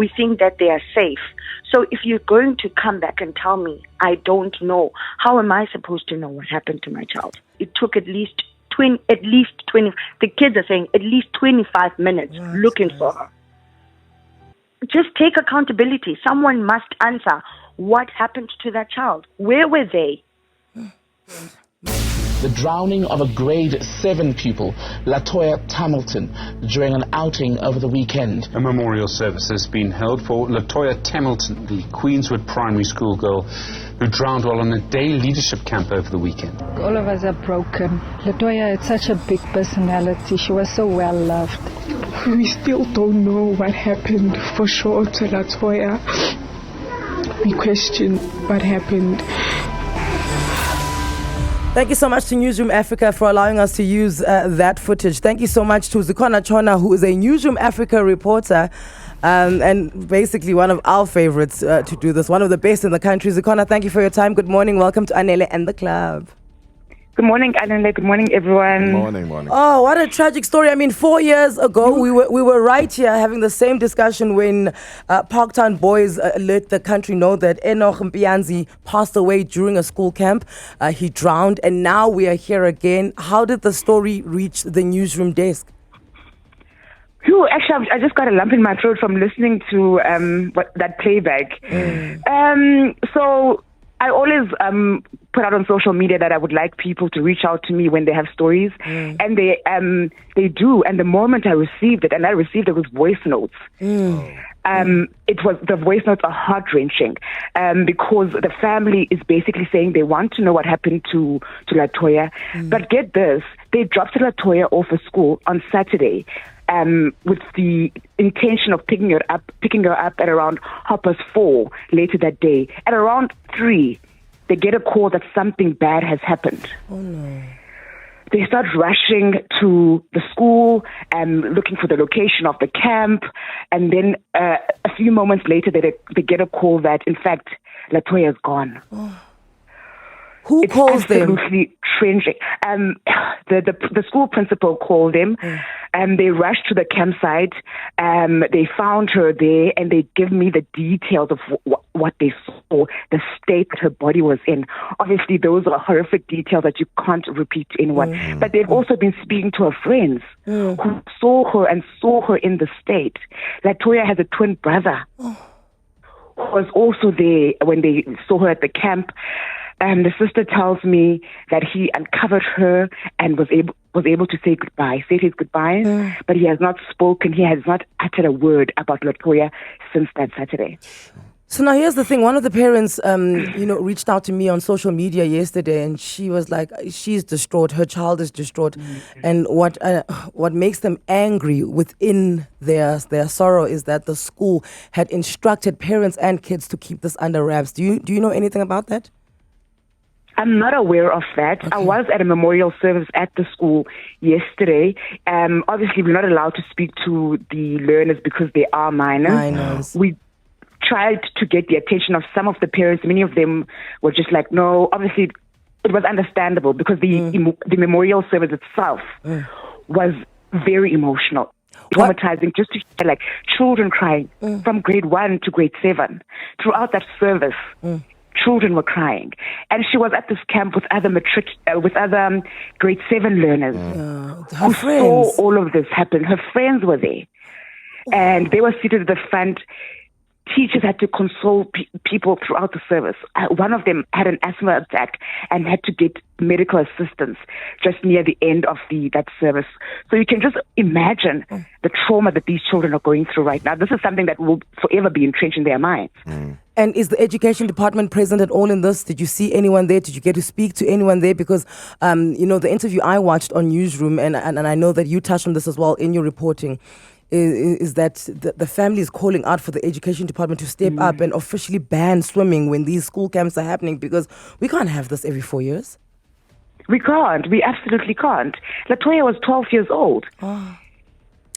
we think that they are safe. So if you're going to come back and tell me, I don't know, how am I supposed to know what happened to my child? It took at least 20, the kids are saying at least 25 minutes looking for her. Just take accountability. Someone must answer what happened to that child. Where were they? The drowning of a grade 7 pupil, Latoya Temilton, during an outing over the weekend. A memorial service has been held for Latoya Temilton, the Queenswood primary school girl who drowned while on a day leadership camp over the weekend. All of us are broken. Latoya had such a big personality. She was so well loved. We still don't know what happened for sure to Latoya. We question what happened. Thank you so much to Newsroom Africa for allowing us to use that footage. Thank you so much to Zikona Chona, who is a Newsroom Africa reporter and basically one of our favorites to do this, one of the best in the country. Zikona, thank you for your time. Good morning. Welcome to Anele and the club. Good morning, Anele. Good morning, everyone. Morning. Oh, what a tragic story. I mean, 4 years ago, we were right here having the same discussion when Parktown boys let the country know that Enoch Mpianzi passed away during a school camp. He drowned, and now we are here again. How did the story reach the newsroom desk? Actually, I just got a lump in my throat from listening to that playback. So I always put out on social media that I would like people to reach out to me when they have stories, and they do. And the moment I received it, and I received it with voice notes. It was, the voice notes are heart-wrenching because the family is basically saying they want to know what happened to Latoya. But get this, they dropped Latoya off at school on Saturday with the intention of picking her up at around 4:30 later that day. At around 3, they get a call that something bad has happened. Oh no. They start rushing to the school and looking for the location of the camp. And then a few moments later, they get a call that, in fact, Latoya is gone. Oh. Who calls them? It's absolutely tragic. The school principal called them, and they rushed to the campsite. They found her there, and they give me the details of what they saw, the state that her body was in. Obviously, those are horrific details that you can't repeat to anyone. But they've also been speaking to her friends who saw her in the state. Latoya has a twin brother who was also there when they saw her at the camp. And the sister tells me that he uncovered her and was able to say goodbye, said his goodbyes, but he has not spoken. He has not uttered a word about Latoya since that Saturday. So now here's the thing. One of the parents, reached out to me on social media yesterday, and she was like, she's distraught. Her child is distraught. And what makes them angry within their sorrow is that the school had instructed parents and kids to keep this under wraps. Do you know anything about that? I'm not aware of that. Okay. I was at a memorial service at the school yesterday. Obviously, we're not allowed to speak to the learners because they are minors. We tried to get the attention of some of the parents. Many of them were just like, no. Obviously, it was understandable because the memorial service itself was very emotional. Traumatizing, just to hear like children crying from grade 1 to grade 7 throughout that service. Children were crying, and she was at this camp with other grade 7 learners who saw all of this happen. Her friends were there, and they were seated at the front. Teachers had to console people throughout the service. One of them had an asthma attack and had to get medical assistance just near the end of that service. So you can just imagine the trauma that these children are going through right now. This is something that will forever be entrenched in their minds. And is the education department present at all in this? Did you see anyone there? Did you get to speak to anyone there? Because, the interview I watched on Newsroom, and I know that you touched on this as well in your reporting, is that the family is calling out for the education department to step up and officially ban swimming when these school camps are happening, because we can't have this every 4 years. We can't. We absolutely can't. Latoya was 12 years old.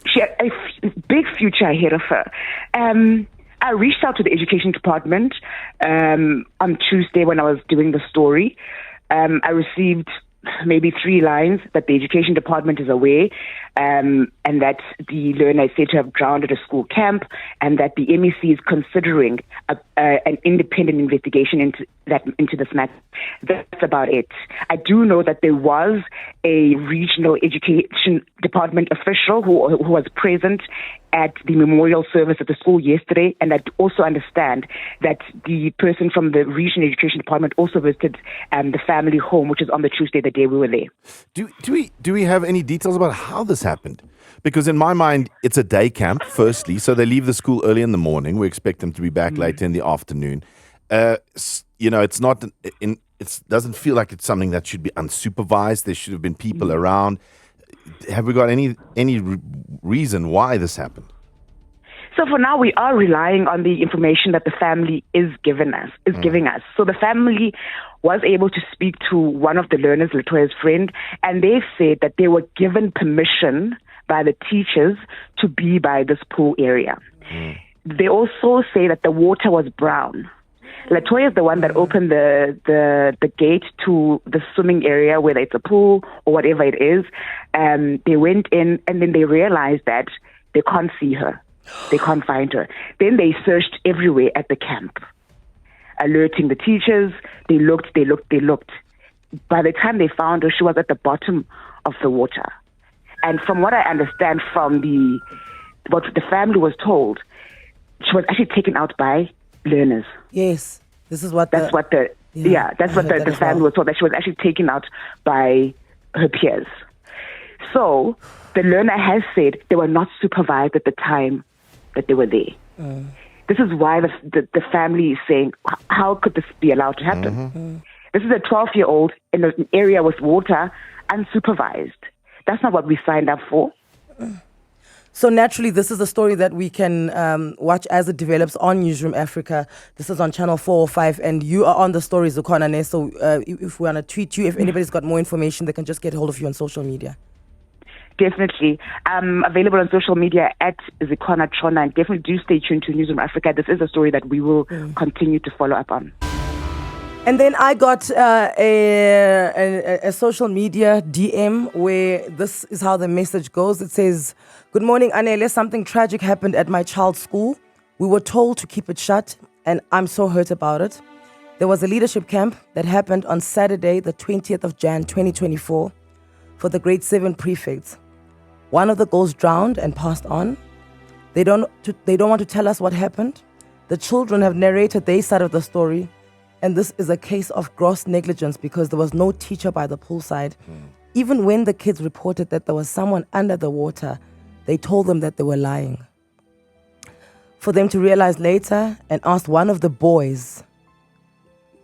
She had a big future ahead of her. I reached out to the education department on Tuesday when I was doing the story. I received maybe 3 lines that the education department is aware. and that the learner is said to have drowned at a school camp, and that the MEC is considering an independent investigation into this matter. That's about it. I do know that there was a regional education department official who was present at the memorial service at the school yesterday, and I also understand that the person from the regional education department also visited the family home, which is on the Tuesday, the day we were there. Do we have any details about how this happened? Because in my mind, it's a day camp, firstly, so they leave the school early in the morning. We expect them to be back later in the afternoon. It's not. It doesn't feel like it's something that should be unsupervised. There should have been people around. Have we got any reason why this happened? So for now, we are relying on the information that the family is giving us. So the family was able to speak to one of the learners, Latoya's friend, and they said that they were given permission by the teachers to be by this pool area. They also say that the water was brown. Latoya is the one that opened the gate to the swimming area, whether it's a pool or whatever it is. They went in, and then they realized that they can't see her. They can't find her. Then they searched everywhere at the camp, alerting the teachers. They looked. By the time they found her, she was at the bottom of the water. And from what I understand from what the family was told, she was actually taken out by learners. Yes, that's what the family was told, that she was actually taken out by her peers. So the learner has said they were not supervised at the time that they were there. This is why the family is saying, how could this be allowed to happen? This is a 12-year-old in an area with water, unsupervised. That's not what we signed up for. So naturally, this is a story that we can watch as it develops on Newsroom Africa. This is on Channel 4 or 5, and you are on the story, Zukhona. So if we want to tweet you, if anybody's got more information, they can just get hold of you on social media. Definitely. Available on social media at Zukhona Chona, and definitely do stay tuned to Newsroom Africa. This is a story that we will continue to follow up on. And then I got a social media DM where this is how the message goes. It says, "Good morning, Anele. Something tragic happened at my child's school. We were told to keep it shut, and I'm so hurt about it. There was a leadership camp that happened on Saturday, the 20th of Jan, 2024, for the grade 7 prefects. One of the girls drowned and passed on. They don't want to tell us what happened. The children have narrated their side of the story. And this is a case of gross negligence because there was no teacher by the poolside. Even when the kids reported that there was someone under the water, they told them that they were lying. For them to realize later and asked one of the boys,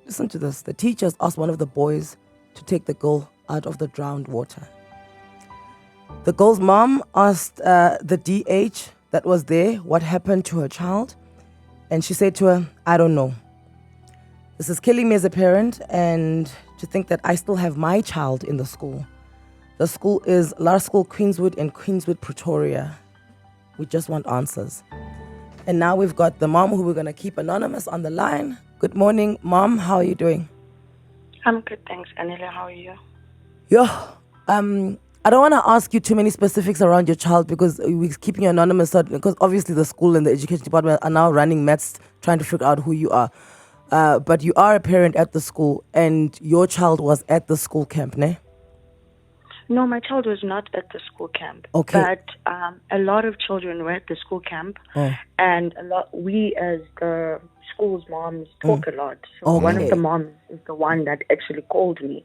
listen to this, the teachers asked one of the boys to take the girl out of the drowned water. The girl's mom asked the DH that was there what happened to her child. And she said to her, I don't know. This is killing me as a parent, and to think that I still have my child in the school. The school is Laerskool Queenswood in Queenswood, Pretoria. We just want answers. And now we've got the mom who we're going to keep anonymous on the line. Good morning, Mom. How are you doing? I'm good, thanks. Anele, how are you? Yeah. I don't want to ask you too many specifics around your child because we're keeping you anonymous. Because obviously the school and the education department are now running maths trying to figure out who you are. But you are a parent at the school, and your child was at the school camp, ne? No, my child was not at the school camp. Okay. But a lot of children were at the school camp, and we as the school's moms talk a lot. So one of the moms is the one that actually called me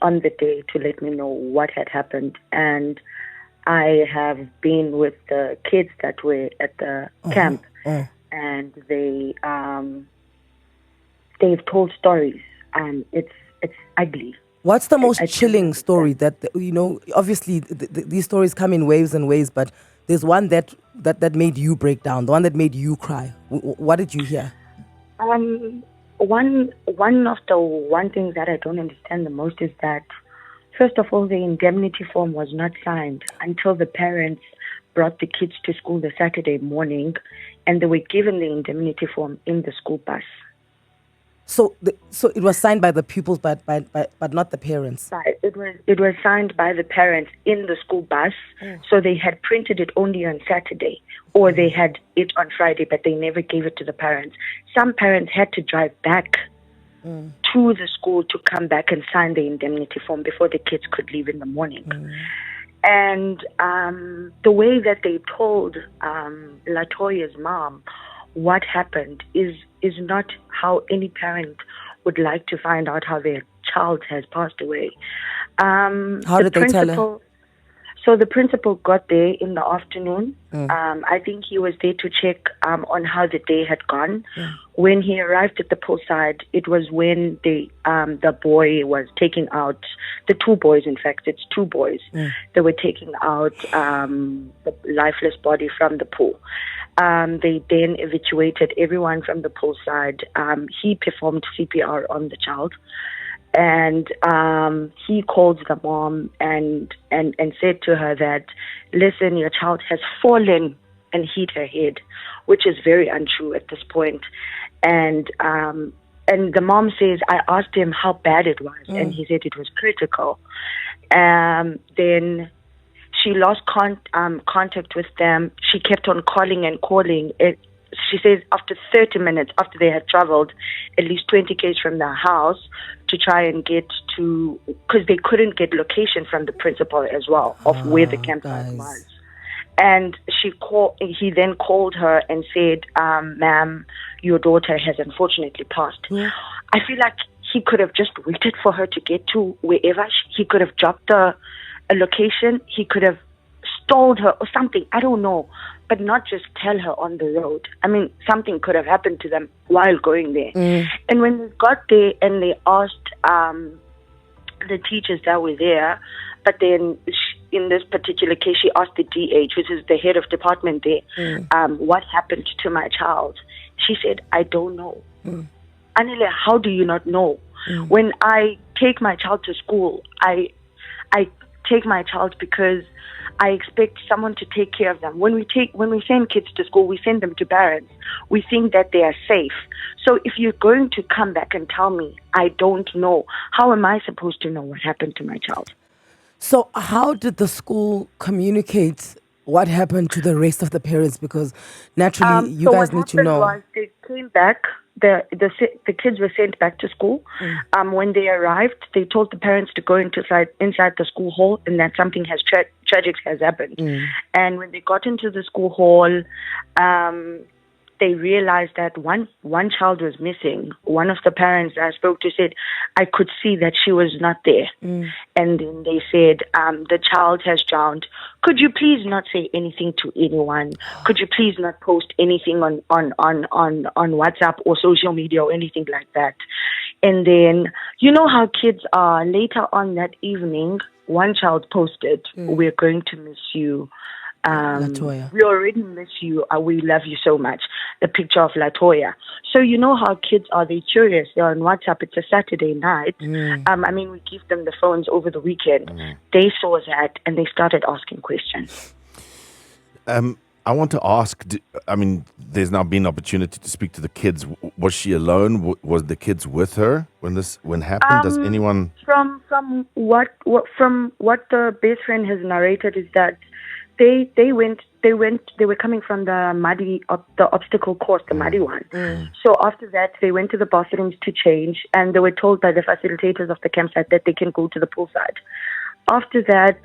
on the day to let me know what had happened. And I have been with the kids that were at the camp, and they've told stories, and it's ugly. What's the most chilling story that, obviously these stories come in waves and waves, but there's one that made you break down, the one that made you cry. What did you hear? One of the things that I don't understand the most is that, first of all, the indemnity form was not signed until the parents brought the kids to school the Saturday morning, and they were given the indemnity form in the school bus. So it was signed by the pupils, but not the parents. Right. It was signed by the parents in the school bus. So they had printed it only on Saturday, or they had it on Friday, but they never gave it to the parents. Some parents had to drive back to the school to come back and sign the indemnity form before the kids could leave in the morning. And the way that they told Latoya's mom what happened is not how any parent would like to find out how their child has passed away. How did they tell her? So the principal got there in the afternoon. I think he was there to check on how the day had gone. When he arrived at the poolside, it was when the boy was taking out, the two boys, in fact, it's two boys. They were taking out the lifeless body from the pool. They then evacuated everyone from the poolside. He performed CPR on the child. And he called the mom and said to her that, listen, your child has fallen and hit her head, which is very untrue at this point. And the mom says, I asked him how bad it was, and he said it was critical. Then she lost contact with them. She kept on calling and calling. She says after 30 minutes, after they had traveled at least 20 km from their house to try and get to, because they couldn't get location from the principal as well of where the campsite was. And he then called her and said, ma'am, your daughter has unfortunately passed. I feel like he could have just waited for her to get to wherever. He could have dropped a location. He could have stalled her or something. I don't know. But not just tell her on the road. I mean, something could have happened to them while going there. And when they got there and they asked the teachers that were there, but then in this particular case, she asked the DH, which is the head of department there, what happened to my child? She said, I don't know. Anele, how do you not know? When I take my child to school, I take my child because I expect someone to take care of them. When we send kids to school, we send them to parents. We think that they are safe. So if you're going to come back and tell me, I don't know, how am I supposed to know what happened to my child? So how did the school communicate what happened to the rest of the parents? Because naturally, you guys need to know. What happened was they came back. The kids were sent back to school. When they arrived, they told the parents to go inside the school hall, and that something tragic has happened. And when they got into the school hall, they realized that one child was missing. One of the parents I spoke to said, I could see that she was not there. And then they said, the child has drowned. Could you please not say anything to anyone? Could you please not post anything on WhatsApp or social media or anything like that? And then, you know how kids are. Later on that evening, one child posted, we're going to miss you. Latoya. We already miss you. We love you so much. The picture of Latoya. So you know how kids are. They're curious. They're on WhatsApp. It's a Saturday night. I mean, we give them the phones over the weekend. They saw that and they started asking questions. I want to ask, there's now been an opportunity to speak to the kids. Was she alone? Was the kids with her when happened? Does anyone... From what the best friend has narrated is that they were coming from the obstacle course, the muddy one. So after that, they went to the bathrooms to change, and they were told by the facilitators of the campsite that they can go to the poolside. After that,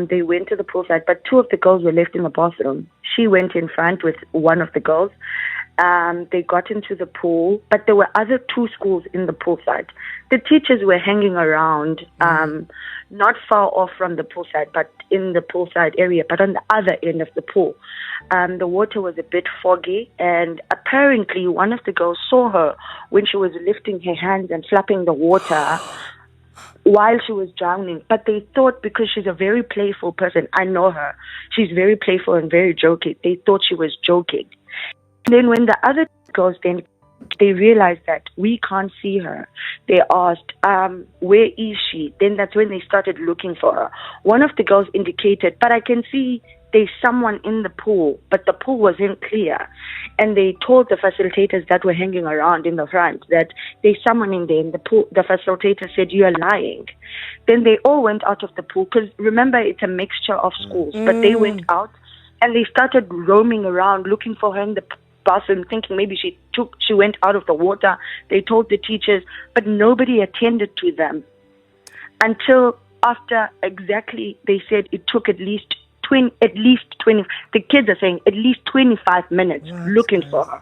they went to the poolside, but two of the girls were left in the bathroom. She went in front with one of the girls. They got into the pool, but there were other two schools in the poolside. The teachers were hanging around, not far off from the poolside, but in the poolside area, but on the other end of the pool. The water was a bit foggy, and apparently one of the girls saw her when she was lifting her hands and slapping the water while she was drowning. But they thought, because she's a very playful person, I know her, she's very playful and very joking, they thought she was joking. Then when the other girls they realized that we can't see her, they asked, where is she? Then that's when they started looking for her. One of the girls indicated, but I can see there's someone in the pool, but the pool wasn't clear. And they told the facilitators that were hanging around in the front that there's someone in there in the pool. The facilitator said, you are lying. Then they all went out of the pool, because remember, it's a mixture of schools. But they went out and they started roaming around looking for her in the bathroom, thinking maybe she went out of the water. They told the teachers, but nobody attended to them until after exactly, they said it took at least 20, the kids are saying at least 25 minutes looking for her.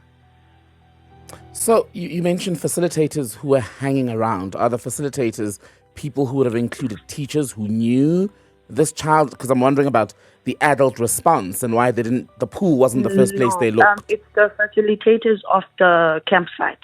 So you mentioned facilitators who were hanging around. Are the facilitators people who would have included teachers who knew this child? Because I'm wondering about the adult response and why the pool wasn't the first place they looked. It's the facilitators of the campsite,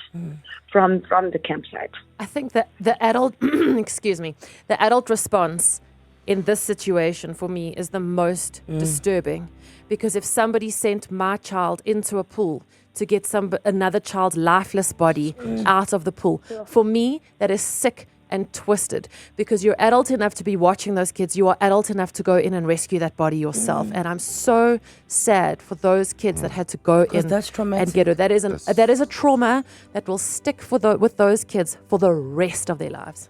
from the campsite. I think that the adult, the adult response in this situation for me is the most disturbing, because if somebody sent my child into a pool to get another child's lifeless body out of the pool, for me that is sick and twisted, because you're adult enough to be watching those kids. You are adult enough to go in and rescue that body yourself. And I'm so sad for those kids that had to go in and get her. That is a trauma that will stick with those kids for the rest of their lives.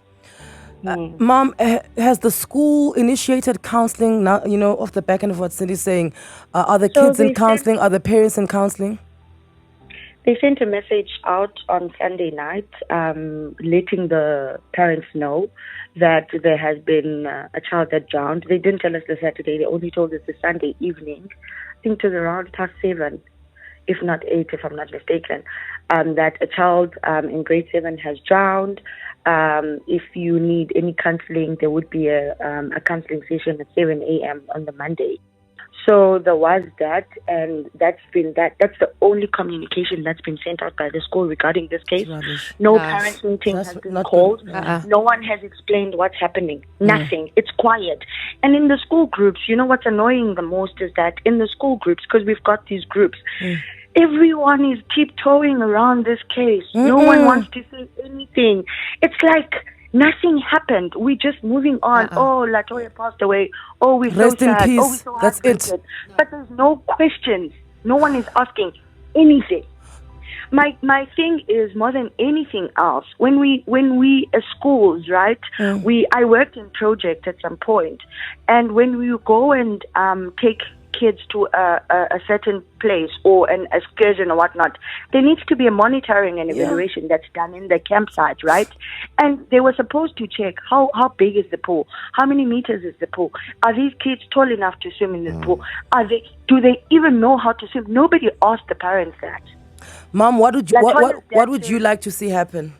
Mom, has the school initiated counseling now, off the back end of what Cindy's saying? Are the kids in counseling? Are the parents in counseling? They sent a message out on Sunday night, letting the parents know that there has been a child that drowned. They didn't tell us the Saturday. They only told us the Sunday evening. I think it was around 7:30, if not 8, if I'm not mistaken, that a child in grade 7 has drowned. If you need any counseling, there would be a counseling session at 7 a.m. on the Monday. So there was that, and that's the only communication that's been sent out by the school regarding this case. No parents' meeting has been called. No one has explained what's happening. Nothing. It's quiet. And in the school groups, what's annoying the most is that in the school groups, because we've got these groups, everyone is tiptoeing around this case. No one wants to say anything. It's like nothing happened. We're just moving on. Oh, Latoya passed away. Oh, we're so sad. Peace. Oh, we're so That's it. But there's no questions. No one is asking anything. My thing is, more than anything else, when we as schools, right? I worked in project at some point, and when we go and take kids to a certain place or an excursion or whatnot, there needs to be a monitoring and evaluation that's done in the campsite, right? And they were supposed to check how big is the pool, how many meters is the pool, are these kids tall enough to swim in this pool, do they even know how to swim? Nobody asked the parents that. Mom, what would you like to see happen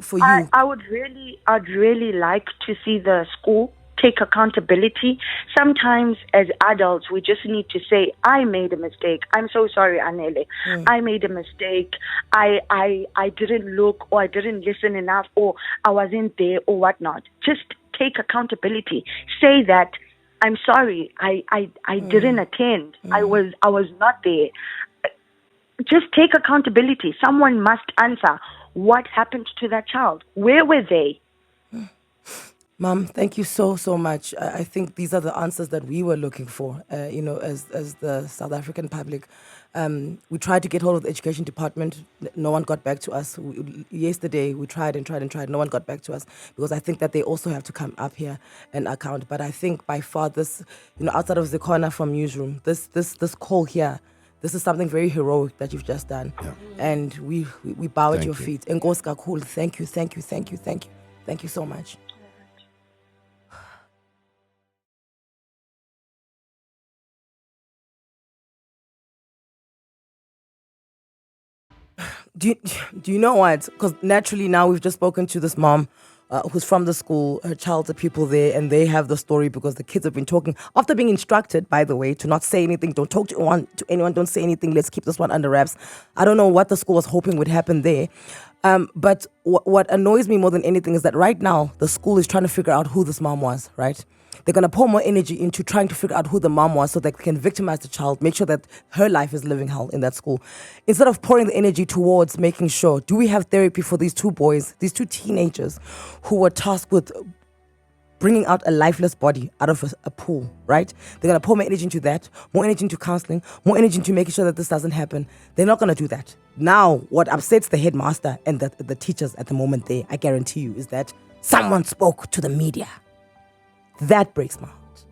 for you? I'd really like to see the school take accountability. Sometimes as adults, we just need to say, I made a mistake. I'm so sorry, Anele. I made a mistake. I didn't look, or I didn't listen enough, or I wasn't there, or whatnot. Just take accountability. Say that, I'm sorry, I didn't attend. I was not there. Just take accountability. Someone must answer what happened to that child. Where were they? Mom, thank you so much. I think these are the answers that we were looking for, as the South African public. We tried to get hold of the education department. No one got back to us. Yesterday, we tried and tried. No one got back to us, because I think that they also have to come up here and account. But I think by far this, outside of the corner from newsroom, this call here, this is something very heroic that you've just done. Yeah. And we bow at your feet. Enkosi kakhulu. Thank you. Thank you so much. Do you know what? Because naturally now we've just spoken to this mom who's from the school. Her child's a pupil there, and they have the story because the kids have been talking after being instructed, by the way, to not say anything. Don't talk to anyone. Don't say anything. Let's keep this one under wraps. I don't know what the school was hoping would happen there. But what annoys me more than anything is that right now the school is trying to figure out who this mom was, right? They're going to pour more energy into trying to figure out who the mom was so they can victimize the child, make sure that her life is living hell in that school. Instead of pouring the energy towards making sure, do we have therapy for these two boys, these two teenagers who were tasked with bringing out a lifeless body out of a pool, right? They're going to pour more energy into that, more energy into counseling, more energy into making sure that this doesn't happen. They're not going to do that. Now, what upsets the headmaster and the teachers at the moment there, I guarantee you, is that someone spoke to the media. That breaks my heart.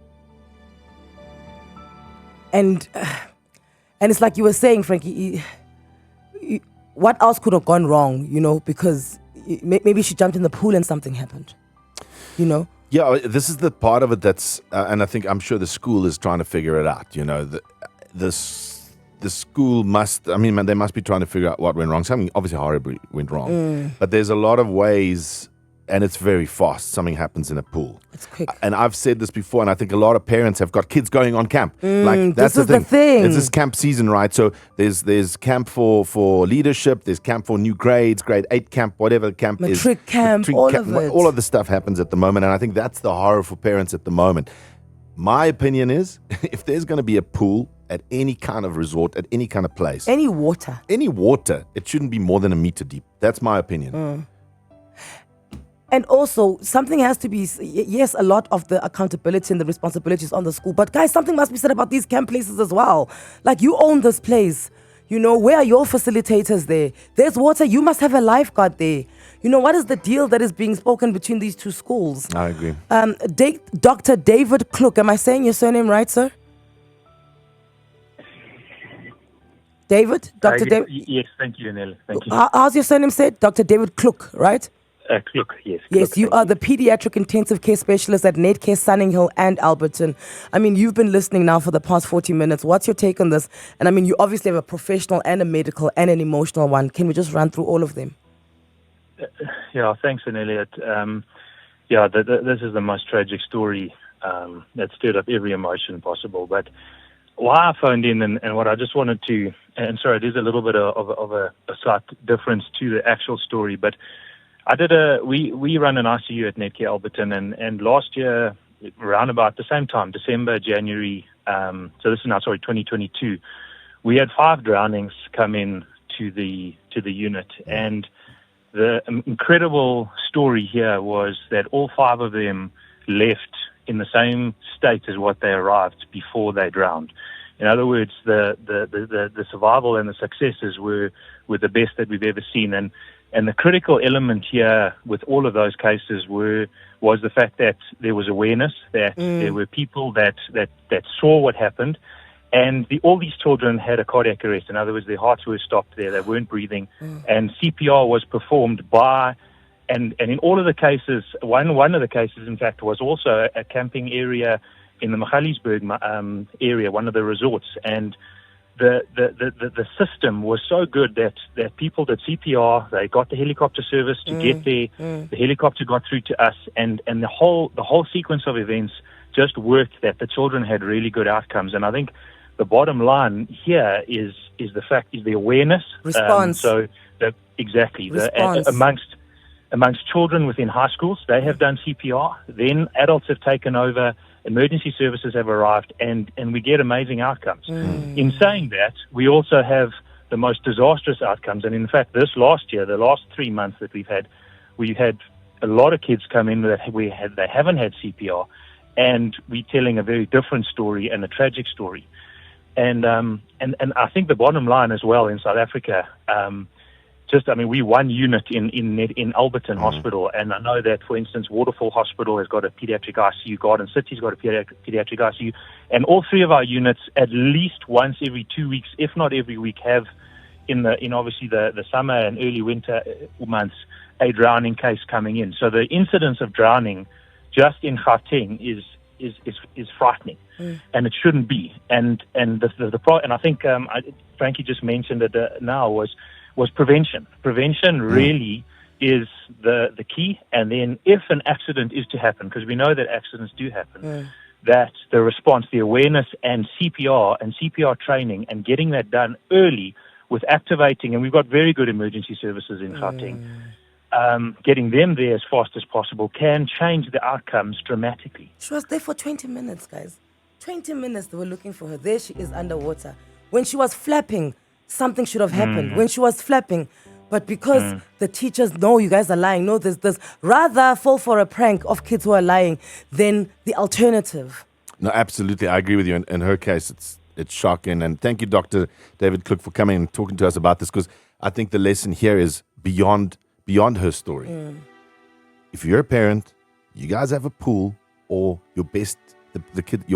And it's like you were saying, Frankie, what else could have gone wrong, because maybe she jumped in the pool and something happened, Yeah, this is the part of it that's, and I'm sure the school is trying to figure it out. The school they must be trying to figure out what went wrong. Something obviously horribly went wrong, but there's a lot of ways, and it's very fast. Something happens in a pool. It's quick. And I've said this before, and I think a lot of parents have got kids going on camp. That's the thing. It's this camp season, right? So there's camp for leadership. There's camp for new grades, grade 8 camp, whatever camp is. Matric camp, all of it. All of the stuff happens at the moment, and I think that's the horror for parents at the moment. My opinion is, if there's going to be a pool at any kind of resort, at any kind of place. Any water, it shouldn't be more than a meter deep. That's my opinion. And also, something has to be, yes, a lot of the accountability and the responsibilities on the school. But guys, something must be said about these camp places as well. Like, you own this place. Where are your facilitators there? There's water. You must have a lifeguard there. What is the deal that is being spoken between these two schools? I agree. Dr. David Klook. Am I saying your surname right, sir? David? Dr. David? Yes, thank you, Anele. Thank you. How's your surname said? Dr. David Klook, right? Klook, yes. Yes, Klook, you are the pediatric intensive care specialist at Netcare, Sunninghill and Alberton. You've been listening now for the past 40 minutes. What's your take on this? And you obviously have a professional and a medical and an emotional one. Can we just run through all of them? Thanks, Anele. This is the most tragic story that stirred up every emotion possible. But why I phoned in and what I just wanted to, and sorry, there's a little bit of a slight difference to the actual story, but we run an ICU at Netcare Alberton, and last year, around about the same time, December, January, so this is now, 2022, we had 5 drownings come in to the unit, and the incredible story here was that all 5 of them left in the same state as what they arrived before they drowned. In other words, the survival and the successes were the best that we've ever seen, and the critical element here with all of those cases was the fact that there was awareness, that there were people that saw what happened, and all these children had a cardiac arrest. In other words, their hearts were stopped there, they weren't breathing, and CPR was performed by, and in all of the cases, one of the cases, in fact, was also a camping area in the Magaliesburg area, one of the resorts, and the system was so good that people did CPR, they got the helicopter service to get there, the helicopter got through to us, and the whole sequence of events just worked, that the children had really good outcomes. And I think the bottom line here is the awareness. Response. Amongst children within high schools, they have done CPR. Then adults have taken over, emergency services have arrived, and we get amazing outcomes. In saying that, we also have the most disastrous outcomes. And in fact, this last year, the last 3 months that we've had a lot of kids come in that they haven't had CPR, and we're telling a very different story and a tragic story. And I think the bottom line as well in South Africa, we one unit in Alberton Hospital, and I know that, for instance, Waterfall Hospital has got a pediatric ICU, Garden City's got a pediatric ICU, and all 3 of our units, at least once every 2 weeks, if not every week, have in obviously the summer and early winter months a drowning case coming in. So the incidence of drowning just in Gauteng is frightening, and it shouldn't be. And I think Frankie just mentioned it now was prevention. Prevention really is the key. And then if an accident is to happen, because we know that accidents do happen, that the response, the awareness and CPR training and getting that done early with activating, and we've got very good emergency services in Gauteng, getting them there as fast as possible can change the outcomes dramatically. She was there for 20 minutes, guys. 20 minutes they were looking for her. There she is underwater. When she was flapping, something should have happened. When she was flapping, But because the teachers know you guys are lying, no, there's rather fall for a prank of kids who are lying than the alternative. No, absolutely. I agree with you. In her case, it's shocking. And thank you, Dr. David Cook, for coming and talking to us about this, because I think the lesson here is beyond her story. If you're a parent, you guys have a pool, or your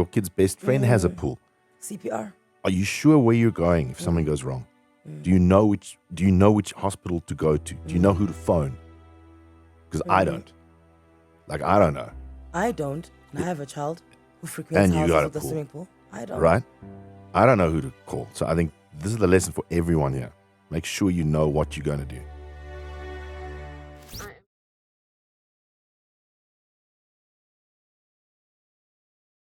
kid's best friend has a pool. CPR. Are you sure where you're going if something goes wrong? Do you know which hospital to go to? Do you know who to phone? Because I don't. Like, I don't know. I don't. And I have a child who frequents houses with a swimming pool. I don't. Right? I don't know who to call. So I think this is the lesson for everyone here. Make sure you know what you're going to do.